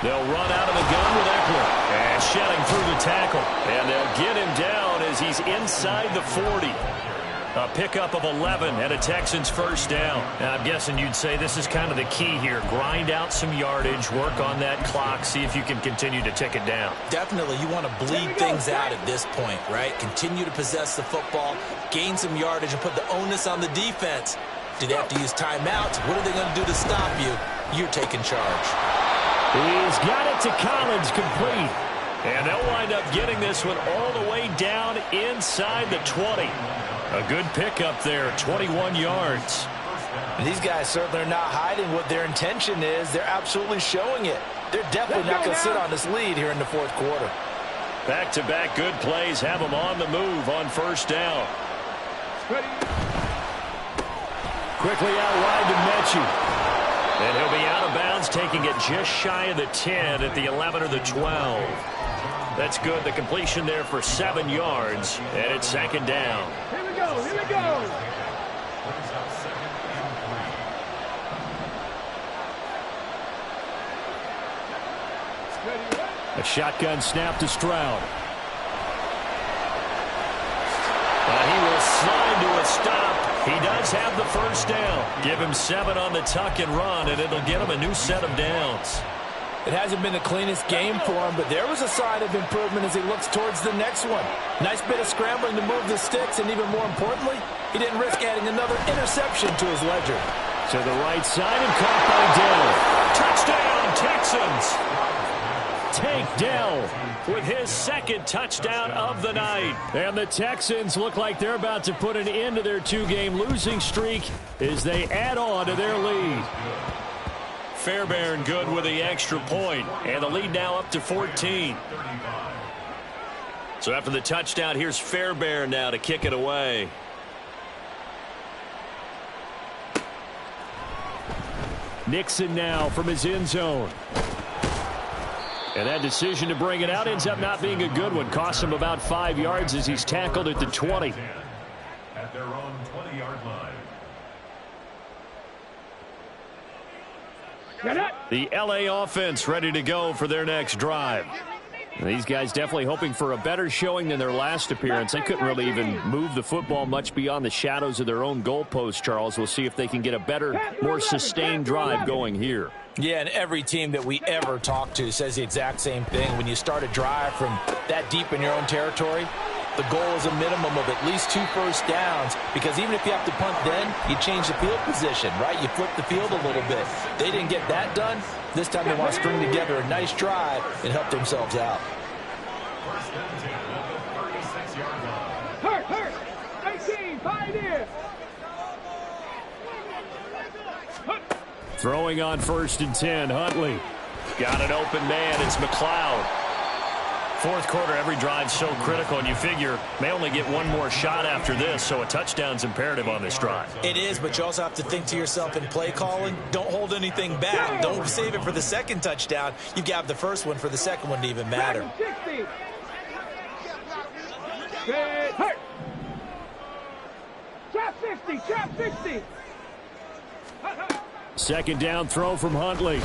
They'll run out of the gun with Eckler. And shedding through the tackle. And they'll get him down as he's inside the 40. A pickup of 11 and a Texans first down. Now, I'm guessing you'd say this is kind of the key here. Grind out some yardage, work on that clock, see if you can continue to tick it down. Definitely, you want to bleed things out at this point, right? Continue to possess the football, gain some yardage, and put the onus on the defense. Do they have to use timeouts? What are they going to do to stop you? You're taking charge. He's got it to Collins, complete. And they'll wind up getting this one all the way down inside the 20. A good pickup there, 21 yards. These guys certainly are not hiding what their intention is. They're absolutely showing it. They're definitely not going to sit on this lead here in the fourth quarter. Back-to-back good plays have them on the move on first down. Quickly out wide to Mechie. And he'll be out of bounds, taking it just shy of the 10 at the 11 or the 12. That's good. The completion there for 7 yards, and it's second down. Here we go, here we go. A shotgun snap to Stroud. He will slide to a stop. He does have the first down. Give him 7 on the tuck and run, and it'll get him a new set of downs. It hasn't been the cleanest game for him, but there was a sign of improvement as he looks towards the next one. Nice bit of scrambling to move the sticks, and even more importantly, he didn't risk adding another interception to his ledger. To the right side and caught by Dell. Touchdown, Texans! Tank Dell with his second touchdown of the night. And the Texans look like they're about to put an end to their 2-game losing streak as they add on to their lead. Fairbairn good with the extra point, and the lead now up to 14. So after the touchdown, here's Fairbairn now to kick it away. Nixon now from his end zone. And that decision to bring it out ends up not being a good one. Costs him about 5 yards as he's tackled at the 20. At their own 20-yard line. The LA offense ready to go for their next drive. And these guys definitely hoping for a better showing than their last appearance. They couldn't really even move the football much beyond the shadows of their own goalpost, Charles. We'll see if they can get a better, more sustained drive going here. Yeah, and every team that we ever talk to says the exact same thing. When you start a drive from that deep in your own territory, the goal is a minimum of at least 2 first downs, because even if you have to punt then, you change the field position, right? You flip the field a little bit. They didn't get that done. This time they want to string together a nice drive and help themselves out. First and 10 at the 36-yard line. Hurt. 18, 5 in. Throwing on 1st and 10, Huntley. Got an open man. It's McLeod. Fourth quarter, every drive's so critical, and you figure may only get one more shot after this, so a touchdown's imperative on this drive. It is, but you also have to think to yourself in play calling, don't hold anything back. Don't save it for the second touchdown. You've got the first one for the second one to even matter. 60. Hurt. Trap 60, trap 60. Second down throw from Huntley.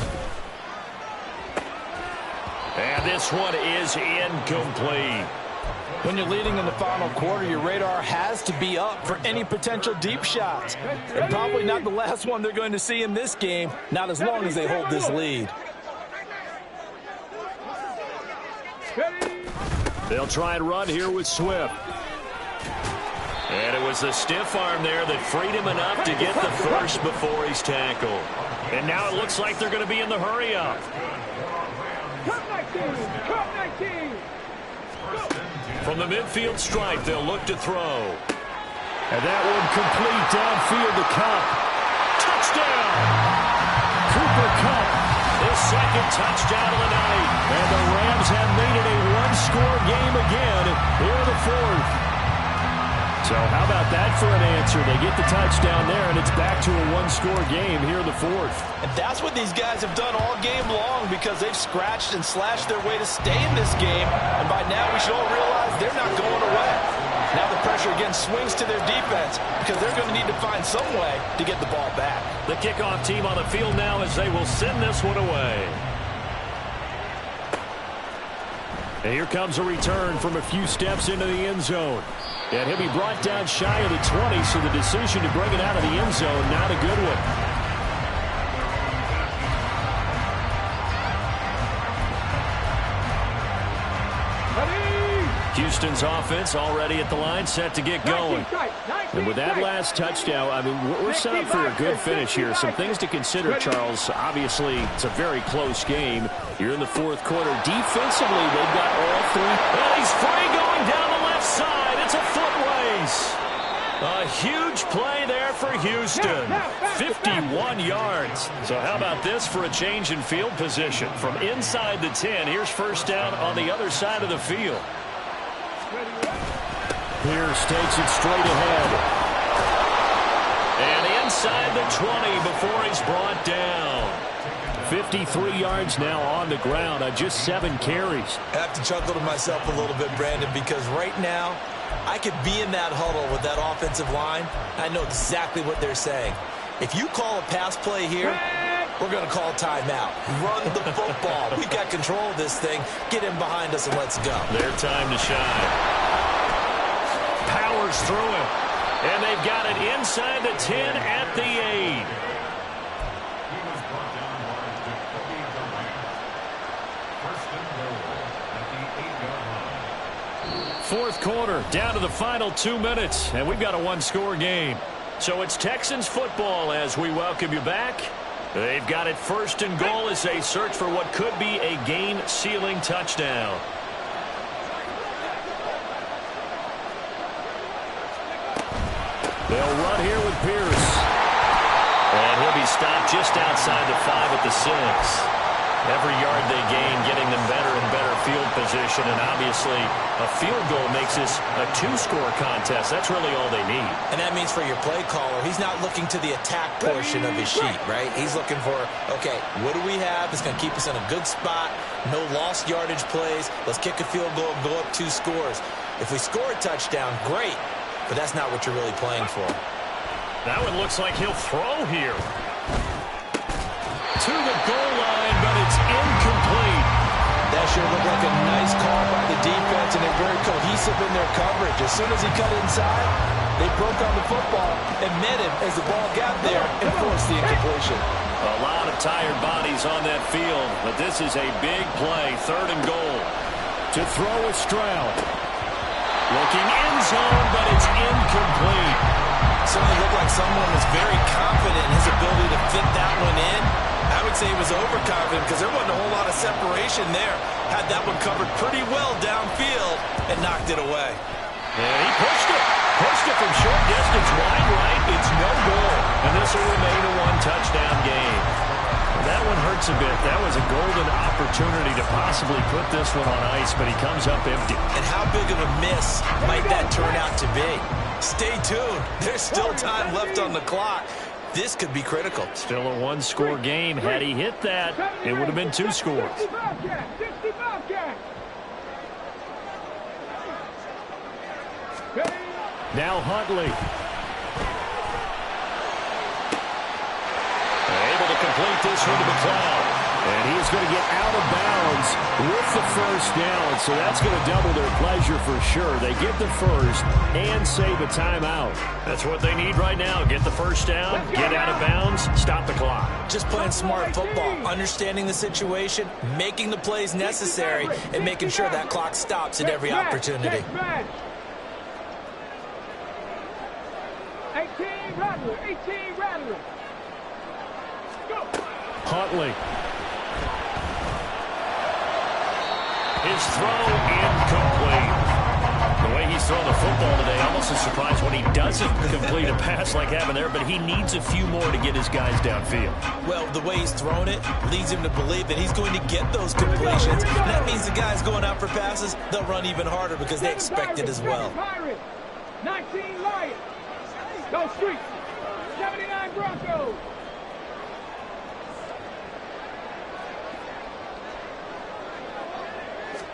And this one is incomplete. When you're leading in the final quarter, your radar has to be up for any potential deep shots. And probably not the last one they're going to see in this game, not as long as they hold this lead. They'll try and run here with Swift. And it was the stiff arm there that freed him enough to get the first before he's tackled. And now it looks like they're going to be in the hurry-up. Cup 19. From the midfield stripe, they'll look to throw. And that one complete downfield to Cup. Touchdown! Cooper Kupp. His second touchdown of the night. And the Rams have made it a one-score game again here in the fourth. So how about that for an answer? They get the touchdown there, and it's back to a one-score game here in the fourth. And that's what these guys have done all game long, because they've scratched and slashed their way to stay in this game. And by now we should all realize they're not going away. Now the pressure again swings to their defense, because they're going to need to find some way to get the ball back. The kickoff team on the field now as they will send this one away. And here comes a return from a few steps into the end zone. And he'll be brought down shy of the 20, so the decision to bring it out of the end zone, not a good one. Houston's offense already at the line, set to get going. And with that last touchdown, I mean, we're set up for a good finish here. Some things to consider, Charles. Obviously, it's a very close game. You're in the fourth quarter. Defensively, they've got all three. And he's free going down the left side. It's a foot race. A huge play there for Houston. 51 yards. So how about this for a change in field position? From inside the 10, here's first down on the other side of the field. Pierce takes it straight ahead. And inside the 20 before he's brought down. 53 yards now on the ground on just 7 carries. I have to chuckle to myself a little bit, Brandon, because right now I could be in that huddle with that offensive line. I know exactly what they're saying. If you call a pass play here, we're going to call timeout. Run the football. We've got control of this thing. Get in behind us and let's go. Their time to shine. Powers through it. And they've got it inside the 10 at the 8. He was brought down by Jacoby Durant. First and goal at the 8-yard line. Fourth quarter, down to the final 2 minutes, and we've got a one-score game. So it's Texans football as we welcome you back. They've got it first and goal as they search for what could be a game-sealing touchdown. They'll run here with Pierce. And he'll be stopped just outside the 5 at the 6. Every yard they gain, getting them better and better field position, and obviously a field goal makes this a two-score contest. That's really all they need. And that means for your play caller, he's not looking to the attack portion of his sheet, right? He's looking for, okay, what do we have that's going to keep us in a good spot? No lost yardage plays. Let's kick a field goal and go up 2 scores. If we score a touchdown, great, but that's not what you're really playing for. That one looks like he'll throw here. To the goal line, but it's incomplete. That sure looked like a nice call by the defense, and they're very cohesive in their coverage. As soon as he cut inside, they broke on the football and met him as the ball got there and forced the incompletion. A lot of tired bodies on that field, but this is a big play, 3rd and goal. To throw is Stroud. Looking end zone, but it's incomplete. Certainly looked like someone was very confident in his ability to fit that one in. I would say he was overconfident because there wasn't a whole lot of separation there. Had that one covered pretty well downfield and knocked it away. And he pushed it. Pushed it from short distance wide right. It's no goal. And this will remain a 1-touchdown game. That one hurts a bit. That was a golden opportunity to possibly put this one on ice, but he comes up empty. And how big of a miss might that turn out to be? Stay tuned. There's still time left on the clock. This could be critical. Still a 1-score game. Had he hit that, it would have been 2 scores. Now Huntley. Able to complete this one to McLeod. And he's going to get out of bounds with the first down, so that's going to double their pleasure for sure. They get the first and save a timeout. That's what they need right now. Get the first down, get out of bounds, stop the clock. Just playing smart football, understanding the situation, making the plays necessary, and making sure that clock stops at every opportunity. 18 Rattler, 18 Rattler. Huntley. His throw incomplete. The way he's throwing the football today, almost a surprise when he doesn't complete a pass like having there, but he needs a few more to get his guys downfield. Well, the way he's thrown it leads him to believe that he's going to get those completions. And that means the guys going out for passes, they'll run even harder because they expect it as well. 19 Lions. Go Streets. 79 Broncos.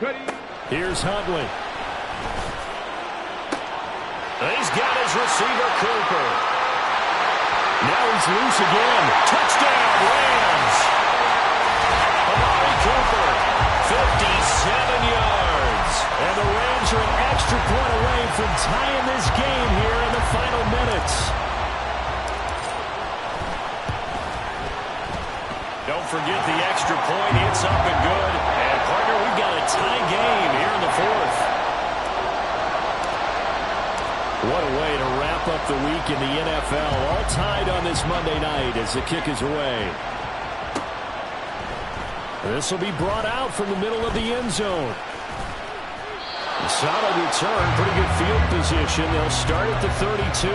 Ready. Here's Huntley. He's got his receiver, Cooper. Now he's loose again. Touchdown, Rams. Amari Cooper, 57 yards. And the Rams are an extra point away from tying this game here in the final minutes. Don't forget the extra point. It's up and good. And, partner, we've got a tie game here in the 4th. What a way to wrap up the week in the NFL. All tied on this Monday night as the kick is away. This will be brought out from the middle of the end zone. A solid return, pretty good field position. They'll start at the 32.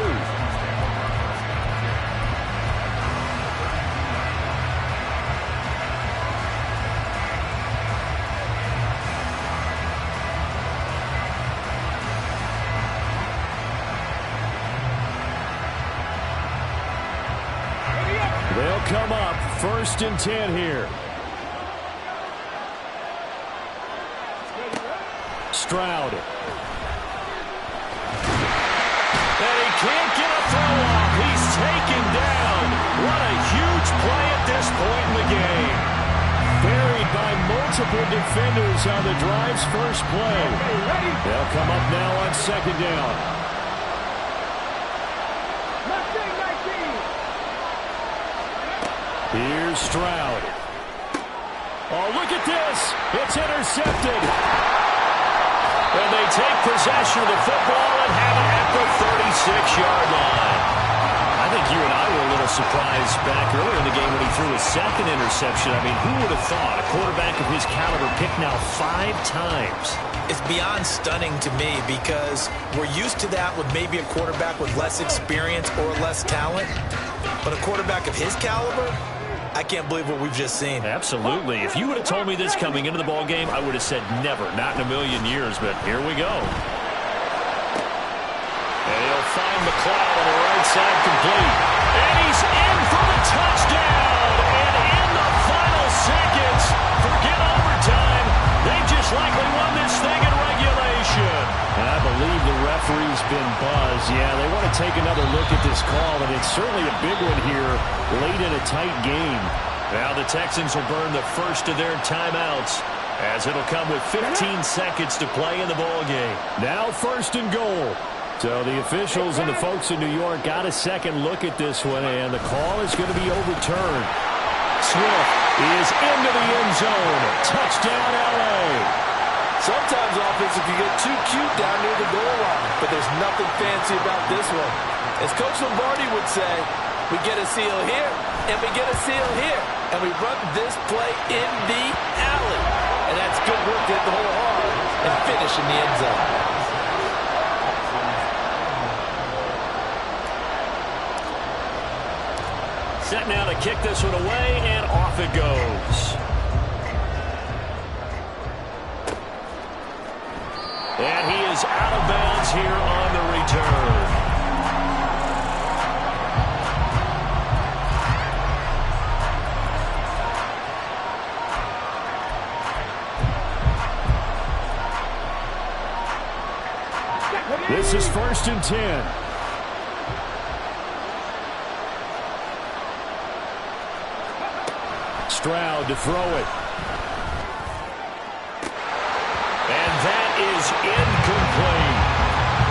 They'll come up 1st and 10 here. Stroud. And he can't get a throw off. He's taken down. What a huge play at this point in the game. Buried by multiple defenders on the drive's first play. They'll come up now on 2nd down. Here's Stroud. Oh, look at this. It's intercepted. And they take possession of the football and have it at the 36-yard line. I think you and I were a little surprised back earlier in the game when he threw his 2nd interception. I mean, who would have thought a quarterback of his caliber picked now 5 times? It's beyond stunning to me because we're used to that with maybe a quarterback with less experience or less talent. But a quarterback of his caliber, I can't believe what we've just seen. Absolutely. If you would have told me this coming into the ball game, I would have said never, not in a million years, but here we go. And he'll find McLeod on the right side complete. And he's in for the touchdown. And in the final seconds, forget overtime. They just likely won this thing in regulation. I believe the referee's been buzzed. Yeah, they want to take another look at this call, and it's certainly a big one here late in a tight game. Now the Texans will burn the first of their timeouts, as it'll come with 15 seconds to play in the ball game. Now 1st and goal. So the officials and the folks in New York got a second look at this one, and the call is going to be overturned. Swift is into the end zone. Touchdown, L.A. Sometimes offense can get too cute down near the goal line, but there's nothing fancy about this one. As Coach Lombardi would say, we get a seal here, and we get a seal here, and we run this play in the alley. And that's good work to hit the hole hard and finish in the end zone. Set now to kick this one away, and off it goes. And he is out of bounds here on the return. This is 1st and 10. Stroud to throw it. And that is incomplete.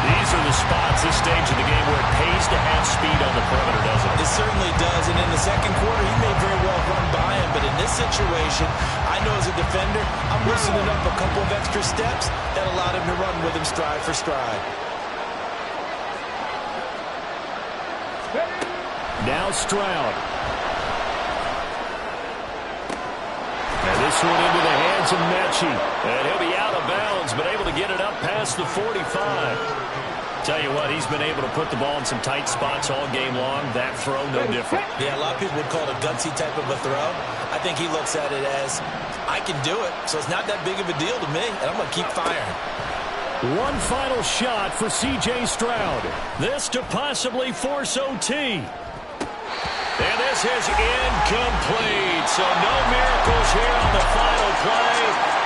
These are the spots, this stage of the game, where it pays to have speed on the perimeter, doesn't it? It certainly does, and in the second quarter, he may very well run by him, but in this situation, I know as a defender, I'm loosening up a couple of extra steps that allowed him to run with him stride for stride. Now Stroud. And this one into the hands of Mechie. And he'll be out of bounds, but able to get it up past the 45. Tell you what, he's been able to put the ball in some tight spots all game long. That throw, no different. Yeah, a lot of people would call it a gutsy type of a throw. I think he looks at it as, I can do it, so it's not that big of a deal to me, and I'm going to keep firing. One final shot for C.J. Stroud. This to possibly force OT. And this is incomplete. So no miracles here on the final play.